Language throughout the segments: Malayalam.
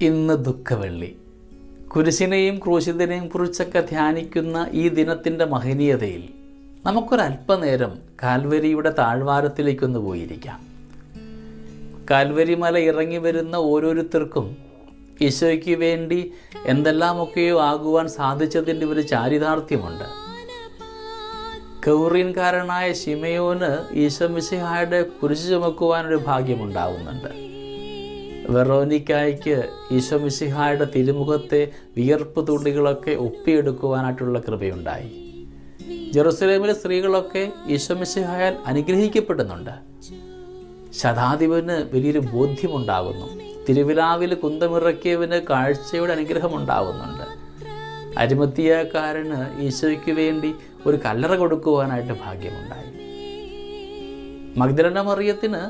ഇന്ന് ദുഃഖവെള്ളി. കുരിശിനെയും ക്രൂശിതനെയും കുറിച്ചൊക്കെ ധ്യാനിക്കുന്ന ഈ ദിനത്തിൻ്റെ മഹനീയതയിൽ നമുക്കൊരല്പനേരം കാൽവരിയുടെ താഴ്വാരത്തിലേക്കൊന്ന് പോയിരിക്കാം. കാൽവരി മല ഇറങ്ങി വരുന്ന ഓരോരുത്തർക്കും ഈശോയ്ക്ക് വേണ്ടി എന്തെല്ലാമൊക്കെയോ ആകുവാൻ സാധിച്ചതിൻ്റെ ഒരു ചാരിതാർത്ഥ്യമുണ്ട്. കൗറീൻകാരനായ ശിമയോന് ഈശോ മിശിഹായുടെ കുരിശ് ചുമക്കുവാനൊരു ഭാഗ്യമുണ്ടാവുന്നുണ്ട്. വെറോനിക്കായ്ക്ക് ഈശോ മിശിഹായുടെ തിരുമുഖത്തെ വിയർപ്പ് തുള്ളികളൊക്കെ ഒപ്പിയെടുക്കുവാനായിട്ടുള്ള കൃപയുണ്ടായി. ജെറുസലേമിലെ സ്ത്രീകളൊക്കെ ഈശോ മിശിഹായാൽ അനുഗ്രഹിക്കപ്പെടുന്നുണ്ട്. ശതാധിപന് വലിയൊരു ബോധ്യമുണ്ടാകുന്നു. തിരുവിലാവിൽ കുന്തമിറക്കിയവന് കാഴ്ചയുടെ അനുഗ്രഹമുണ്ടാകുന്നുണ്ട്. അരിമത്തിയാക്കാരന് ഈശോയ്ക്ക് വേണ്ടി ഒരു കല്ലറ കൊടുക്കുവാനായിട്ട് ഭാഗ്യമുണ്ടായി. മഗ്ദലന മറിയത്തിന്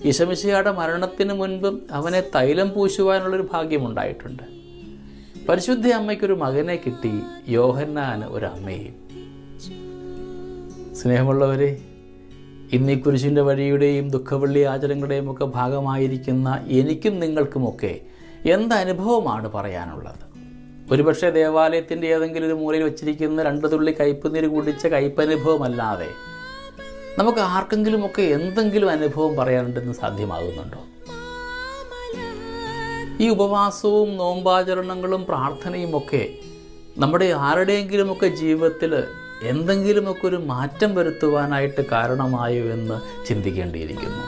ഈശോ മിശിഹായുടെ മരണത്തിന് മുൻപും അവനെ തൈലം പൂശുവാനുള്ളൊരു ഭാഗ്യമുണ്ടായിട്ടുണ്ട്. പരിശുദ്ധ അമ്മയ്ക്കൊരു മകനെ കിട്ടി, യോഹന്നാന് ഒരു അമ്മയെയും. സ്നേഹമുള്ളവരെ, ഇന്നീ കുരിശിൻ്റെ വഴിയുടെയും ദുഃഖവെള്ളി ആചരണങ്ങളുടെയും ഒക്കെ ഭാഗമായിരിക്കുന്ന എനിക്കും നിങ്ങൾക്കുമൊക്കെ എന്തനുഭവമാണ് പറയാനുള്ളത്? ഒരുപക്ഷെ ദേവാലയത്തിൻ്റെ ഏതെങ്കിലും ഒരു മൂലയിൽ വച്ചിരിക്കുന്ന 2 തുള്ളി കയ്പുനീര് കുടിച്ച കയ്പനുഭവമല്ലാതെ നമുക്ക് ആർക്കെങ്കിലുമൊക്കെ എന്തെങ്കിലും അനുഭവം പറയാനുണ്ടെന്ന് സാധ്യമാകുന്നുണ്ടോ? ഈ ഉപവാസവും നോമ്പാചരണങ്ങളും പ്രാർത്ഥനയും ഒക്കെ നമ്മുടെ ആരുടെയെങ്കിലുമൊക്കെ ജീവിതത്തിൽ എന്തെങ്കിലുമൊക്കെ ഒരു മാറ്റം വരുത്തുവാനായിട്ട് കാരണമായോ എന്ന് ചിന്തിക്കേണ്ടിയിരിക്കുന്നു.